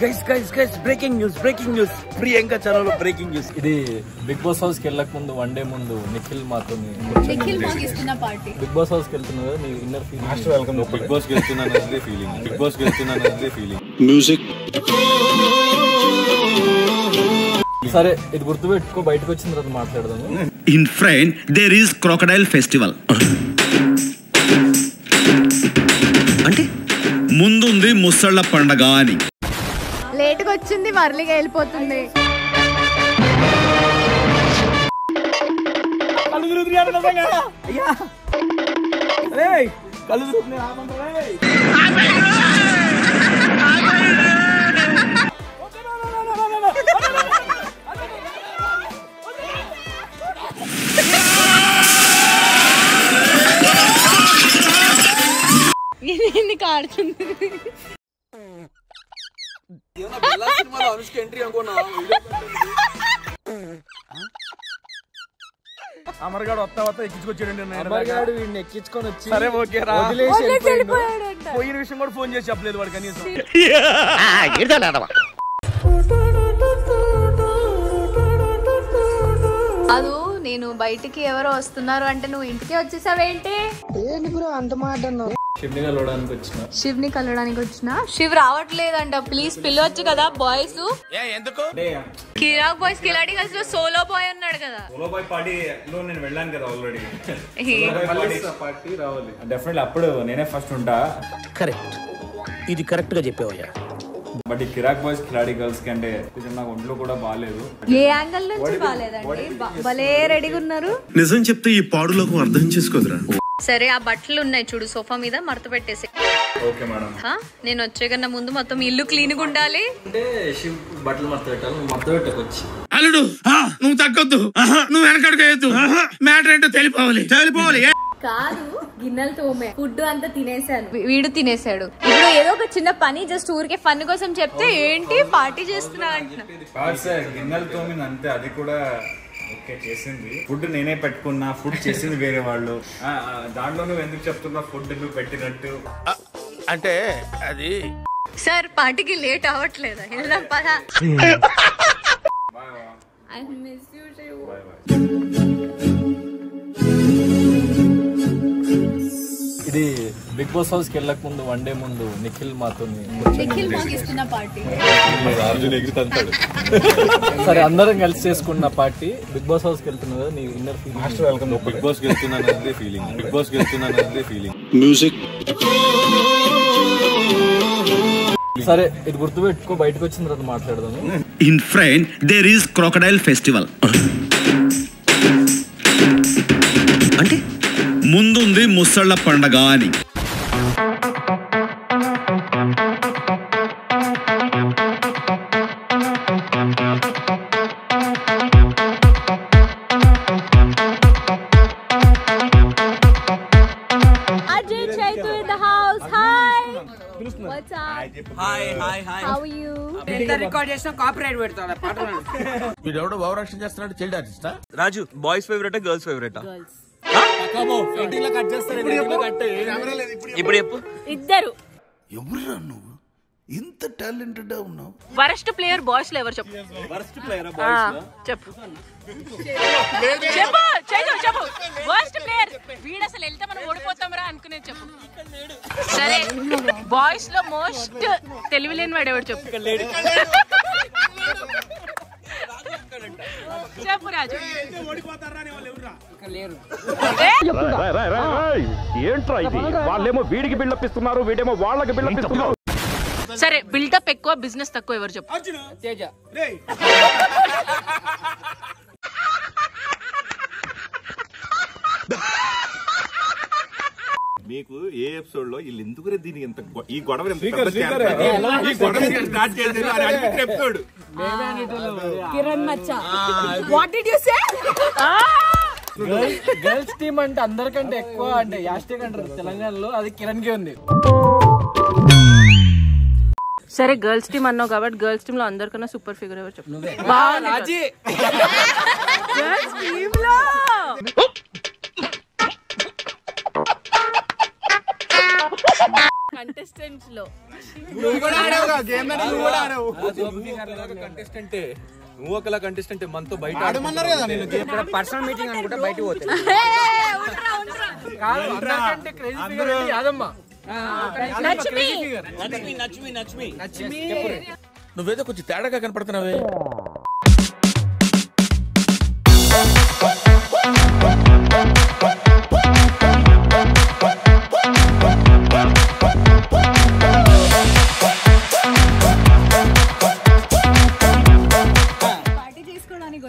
Guys breaking news Priyanka channel లో breaking news. ఇది big boss house కి వెళ్ళక ముందు వన్ డే ముందు నిఖిల్ మాతో బిగ్ బాస్ హౌస్ కి వెళ్తున్నా కదా, నీ inner feeling. Welcome big boss కి వెళ్తున్నాను ఫీలింగ్ మ్యూజిక్. సరే ఇది గుర్తుపెట్టుకో, బయటకు వచ్చిన తర్వాత మాట్లాడదాము. In front there is crocodile festival. అంటే ముందుంది ముసళ్ళ పండగ అని. లేట్ గా వచ్చింది, మరలిగా వెళ్ళిపోతుంది. ఇది కాడుతుంది. అమర్గాడు వస్తా ఎక్కించుకొచ్చాడు. అమర్గాడు వీడిని ఎక్కించుకొని వచ్చి సరే ఓకే రా పోయిన విషయం కూడా ఫోన్ చేసి చెప్పలేదు వాడు కనీసం. అదు నేను బయటికి ఎవరో వస్తున్నారు అంటే నువ్వు ఇంటికి వచ్చేసావేంటి? అంత మాట శివ్ని కలవడానికి వచ్చిన. శివ్ రావట్లేదంట, ప్లీజ్ పిలవచ్చు కదా బాయ్స్. కిరాక్ బాయ్స్ కిలాడి గర్ల్స్ లో సోలో బాయ్ ఉన్నాడు కదా. సోలో బాయ్ పార్టీలో నేను వెళ్ళాను కదా ఆల్రెడీ. పార్టీ రావాలి డెఫినెట్లీ, అప్పుడు నేనే ఫస్ట్ ఉంటా. కరెక్ట్, ఇది కరెక్ట్ గా చెప్పావయ్యా. బట్ ఈ కిరాక్ బాయ్స్ కిలాడి గర్ల్స్ కంటే కొంచెం నాకు ఒంట్లో కూడా బాగాలేదు. ఏ యాంగిల్ నుంచి బాగాలేదండి, భలే రెడీగా ఉన్నారు. నిజం చెప్తే ఈ పాడులోకి అర్థం చేసుకోదురా. సరే ఆ బట్టలు ఉన్నాయి చూడు సోఫా మీద, మడత పెట్టేసి. Okay madam. నేను వచ్చే కన్నా ముందు మొత్తం ఇల్లు క్లీన్ గా ఉండాలి. అంటే శివ్ బట్టలు మడత పెట్టాలి, నువ్వు మడత పెట్టకొచ్చి. అల్లుడు నువ్వు తగ్గొద్దు, నువ్వు వెనకడుగు, మ్యాటర్ ఏంటో తెలిపోవాలి. కాదు, గిన్నెలు తోమే, ఫుడ్ అంతా తినేసాను, వీడు తినేసాడు. ఇప్పుడు ఏదో ఒక చిన్న పని జస్ట్ ఊరికే ఫన్ కోసం చెప్తే ఏంటి పార్టీ చేస్తున్నా అంటున్నా. గిన్నెలు తోమింది అంతే, అది కూడా ఓకే చేసింది. ఫుడ్ నేనే పెట్టుకున్నా, ఫుడ్ చేసింది వేరే వాళ్ళు. దాంట్లో నువ్వు ఎందుకు చెప్తున్నా ఫుడ్ నువ్వు పెట్టినట్టు? అంటే అది సార్ పార్టీకి లేట్ అవ్వట్లేదా? వెళ్దాం పదా. I miss you too. ఇది బిగ్ బాస్ హౌస్ కి వెళ్ళక ముందు వన్ డే ముందు నిఖిల్ మాతో పార్టీ. సరే అందరం కలిసి చేసుకున్న పార్టీ. బిగ్ బాస్ హౌస్ కి వెళ్తున్నా కదా, నీ inner feeling. Welcome big boss కి వెళ్తున్నాను ఫీలింగ్ మ్యూజిక్. సరే ఇది గుర్తుపెట్టుకో, బయటకు వచ్చిన తర్వాత మాట్లాడదాము. In front there is crocodile festival. అంటే ముందుంది ముసళ్ళ పండగ అని. వీడెవడో భావరక్షణ చేస్తున్నాడు. చైల్డ్ ఆర్టిస్టా? రాజు బాయ్స్ ఫేవరెటా గర్ల్స్ ఫేవరెటా? ఇప్పుడు చెప్పు. ఇద్దరు. ఎవరురా నువ్వు ఇంత టాలెంటెడ్ ఉన్నావు? వరస్ట్ ప్లేయర్ బాయ్స్ లో ఎవరు చెప్పు? వరస్ట్ ప్లేయర్ బాయ్స్ లో చెప్పు. వరస్ట్ ప్లేయర్ వీడు అసలు వెళ్తే మనం ఓడిపోతాం రా అనుకునేది చెప్పు. సరే బాయ్స్ లో మోస్ట్ తెలివి లేని వాడు ఎవరు చెప్పు? చెప్పు రాజు. ఏంట్రా ఇది? వాళ్ళేమో వీడికి బిల్డప్ ఇస్తున్నారు, వీడేమో వాళ్ళకి బిల్డప్ ఇస్తున్నారు. సరే బిల్డప్ ఎక్కువ బిజినెస్ తక్కువ ఎవరు చెప్పు? తేజ. మీకు ఏ ఎపిసోడ్ లో వీళ్ళు ఎందుకు దీనికి ఎంత ఈ గొడవ స్టార్ట్ చేసేది episode? Kiran Maccha. What did you say? Girls team అంటే అందరికంటే ఎక్కువ అంటే యాస్టిక్ అంటారు తెలంగాణలో, అది కిరణ్ కి ఉంది. సరే గర్ల్స్ టీమ్ అన్నావు కాబట్టి గర్ల్స్ టీమ్ లో అందరికన్నా సూపర్ ఫిగర్ ఎవరు చెప్పు? గర్ల్స్ టీమ్ లో కంటెస్టెంట్స్ లో కంటెస్టెంటే నువ్వు ఒకలా కంటెస్టెంట్ మనతో బయట పర్సనల్ మీటింగ్ అనుకుంటే బయటకు పోతే నువ్వేదో కొంచెం తేడాగా కనపడుతున్నావే.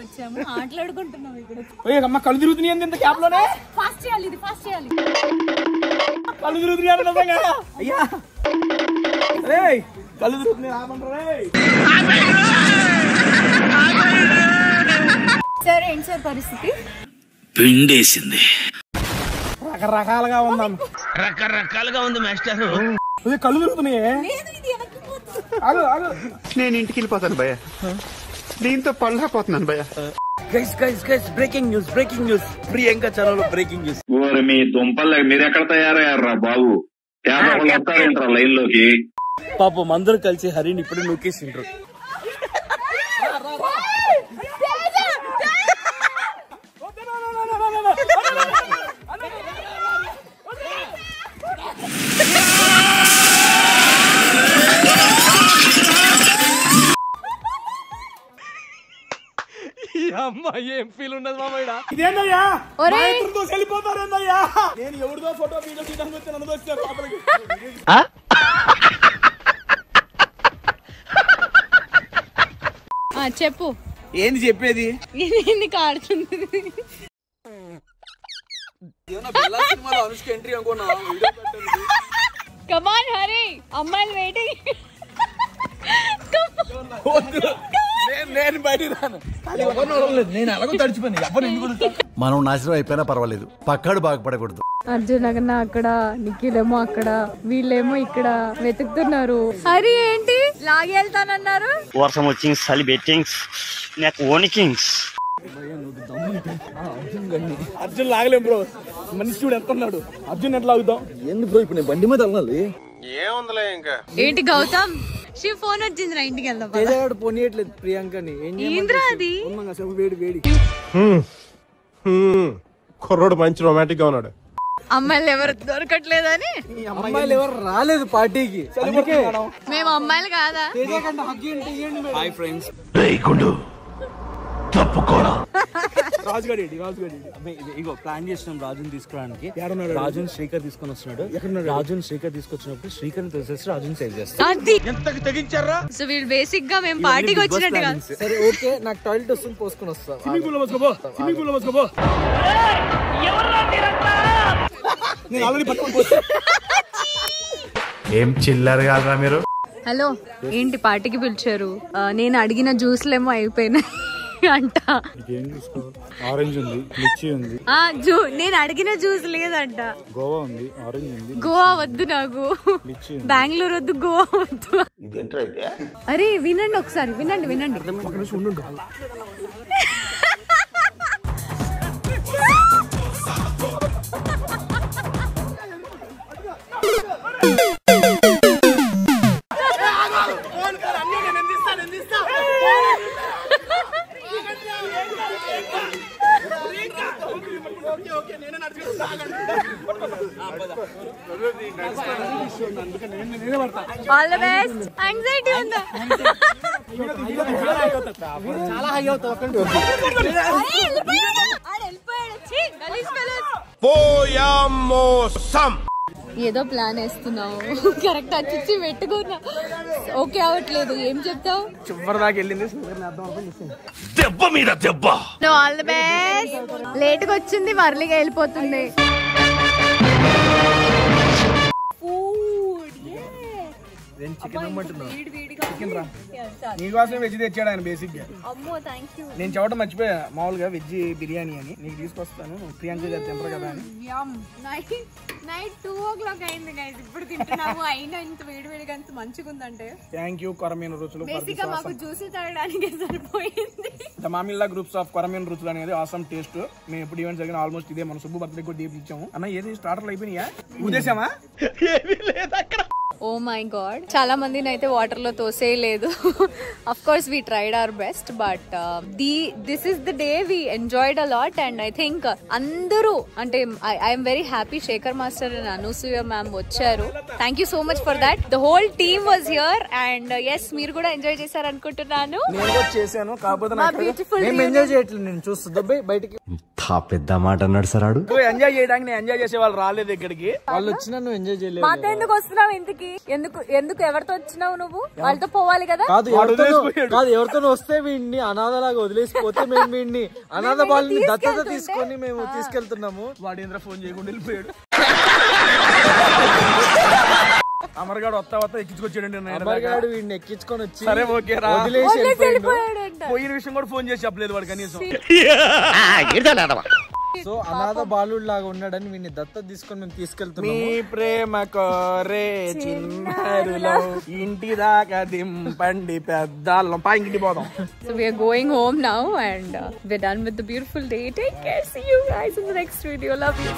వచ్చాము మాట్లాడుకుంటున్నాం ఇక్కడ. అమ్మ కళ్ళు తిరుగుతున్నాయి ఎంత క్యాప్ లోనే. ఫాస్ట్ చేయాలి ఇది, ఫాస్ట్ చేయాలి. కళ్ళు తిరుగుతున్నాయి అయ్యా కళ్ళు తిరుగుతున్నాయి. సార్ ఏంటి సార్ పరిస్థితి? పిండేసింది. రకరకాలుగా ఉందాం. రకరకాలుగా ఉంది మాస్టర్. కళ్ళు తిరుగుతున్నాయి. నేను ఇంటికి వెళ్ళిపోతాను భయ్య, దీంతో పళ్ళపోతున్నాను భయ్య. బ్రేకింగ్ న్యూస్ ప్రియాంక ఛానల్లో బ్రేకింగ్ న్యూస్. మీ దుంపలు మీరు ఎక్కడ తయారయ్యారా బాబు? వస్తారేంట్రా లైన్ లోకి? పాపం అందరూ కలిసి హరిని ఇప్పుడే నొక్కేసిండ్రు. అమ్మా ఏం ఫీల్ ఉన్నది మామయ్య. ఇదేందయ్యా వెళ్ళిపోతారేందయ్యా? నేను ఎవరిదో ఫోటో వీడియో తీయడానికి వచ్చి నన్ను వచ్చా పాపలకి. చెప్పు ఏంది చెప్పేది? ఎందుకు ఆడుతుంది? అనుష్క ఎంట్రీ అనుకున్నా. కమాన్ హరి, అమ్మాయిలు వెయిటింగ్. నేను బయట రాను. నేను అలాగో తడిచిపోయింది. మనం నాశనం అయిపోయినా పర్వాలేదు, పక్కాడు బాగుపడకూడదు. అర్జున్ అన్న అక్కడ, నిఖిల్ ఏమో అక్కడ, వీళ్ళేమో ఇక్కడ వెతుకుతున్నారు. హరి ఏంటి లాగేళ్తానన్నారు? వర్షం వచ్చింది, చలి బెట్టింగ్స్, నాకు ఓనికింగ్స్. అర్జున్ లాగలేం బ్రో, మనిషి చూడు ఎంత ఉన్నాడు. అర్జున్ ఎట్లా లాగుతాం? ఎందుకు బ్రో ఇప్పుడు నేను బండి మీద వెళ్ళాలి. ఏముందిలే ఇంకా. ఏంటి గౌతమ్, శివ్ ఫోన్ వచ్చింది రా, ఇంటికి వెళ్దాం. పోనీయట్లేదు ప్రియాంకని. ఏంద్రా అది? వేడి వేడి. కుర్రోడు మంచి రొమాంటిక్ గా ఉన్నాడు. అమ్మాయిలు ఎవరు దొరకట్లేదని. అమ్మాయిలు ఎవరు రాలేదు పార్టీకి. మేము అమ్మాయిలు కాదా? Hi friends. రాజుగాడి ఇగో ప్లాన్ చేసినాం రాజుని తీసుకురావడానికి. రాజుని శ్రీకర్ తీసుకొని వస్తున్నాడు. రాజుని శ్రీకర్ తీసుకొచ్చినప్పుడు శ్రీకర్ తెలిసేసి రాజుని సేవ్ చేస్తాం. సో వీళ్ళు బేసిక్ గా మేము పార్టీకి వచ్చినట్టుగా. సరే ఓకే, నాకు టాయిలెట్ వస్తుంది, పోసుకొని వస్తా. స్విమ్మింగ్ పూల్ లో పోసుకోబో. నేను ఆల్రెడీ పట్టుకొని పోతా. ఏం చిల్లర్ కాదురా మీరు. హలో, ఏంటి పార్టీకి పిలిచారు? నేను అడిగిన జ్యూస్లేమో అయిపోయినాయి అంట. ఆరెంజ్ ఉంది, లిచ్చీ ఉంది, నేను అడిగిన జ్యూస్ లేదంట. గోవా ఉంది, ఆరెంజ్ ఉంది. గోవా వద్దు నాకు, బెంగళూరు వద్దు, గోవా వద్దు. అరే వినండి ఒకసారి, వినండి. All the best. యాంగ్జైటీ ఉందా? చాలా హై అవుతావు. ఏదో ప్లాన్ వేస్తున్నావు, కరెక్ట్ వచ్చి పెట్టుకున్నా, ఓకే అవట్లేదు. ఏం చెప్తావు? చివరి దాకా వెళ్ళింది. దెబ్బ మీద దెబ్బ. All the best. లేట్ గా వచ్చింది, మరలిగా వెళ్ళిపోతుంది. నీకోసం వెజ్ తెచ్చాడు ఆయన బేసిక్ గా. నేను చెప్పడం మర్చిపోయా, మామూలుగా వెజ్ బిర్యానీ అని నీకు తీసుకొస్తాను, ప్రియాంక గారు తింటారు కదా అని. నైట్ 2 o'clock అయింది గైస్, ఇప్పుడు తింటున్నాము. అయినా ఇంత వేడివేడిగా అంత మంచిగా ఉందంటే థ్యాంక్ యూ కొరమీన రుచులు. బేసిక్ గా మాకు జ్యూస్ తాగడానికి సరిపోయింది. ద మామిల్లా గ్రూప్స్ ఆఫ్ కొరమీన రుచులు అనేది ఆసమ్ టేస్ట్. మేము ఎప్పుడు ఈవెంట్ జరిగిన ఆల్మోస్ట్ ఇదే. మన సుబ్బు బర్త్డే కూడా డీప్ ఇచ్చాము. అన్న ఏది స్టార్టర్లు అయిపోయినాయా? ఉద్దేశమా? ఓ మై గాడ్, చాలా మందిని అయితే వాటర్ లో తోసేయలేదు. Of course we tried our best, but this is the day we enjoyed a lot. And I think అందరూ అంటే I'm very happy Shekhar master and Anasuya ma'am వచ్చారు. Thank you so much for that. The whole team was here and yes మీరు కూడా enjoy చేశారు అనుకుంటున్నాను. చేశాను, కాకపోతే enjoy చేయట్లేదు, నేను చూస్తుందా బయటికి. పెద్ద మాట అన్నాడు సార్. ఆడు ఎంజాయ్ చేయడానికి నేను ఎంజాయ్ చేసే వాళ్ళు రాలేదు ఇక్కడికి. వాళ్ళు వచ్చినా నువ్వు ఎంజాయ్ చేయలేదు. మాతో ఎందుకు వస్తున్నావు ఇంతకి? ఎందుకు ఎవరితో వచ్చినావు నువ్వు? వాళ్ళతో పోవాలి కదా. కాదు ఎవరితో వస్తే వీడిని అనాథలాగా వదిలేసిపోతే మేము వీడిని అనాథ వాళ్ళని దత్తత తీసుకొని మేము తీసుకెళ్తున్నాము. వాడేంద్ర ఫోన్ చేయకుండా వెళ్ళిపోయాడు. అమర్గాడు వస్తా ఎక్కించుకొచ్చాడండి. అమర్గాడు వీడిని ఎక్కించుకొని వచ్చి సరే ఓకే రా పోయిన విషయం కూడా ఫోన్ చేసి చెప్పలేదు వాడు కనీసం. సో అనాథ బాలుడు లాగా ఉన్నాడని వీడిని దత్తత తీసుకొని మేము తీసుకెళ్తున్నాము. మీ ప్రేమ కోరే చిన్నారులో ఇంటి దాకా దింపండి పెద్దాళ్ళం పా ఇంటికి పోదాం. So we are going home now and we're done with the beautiful day. Take care. See you guys in the next video. Love you.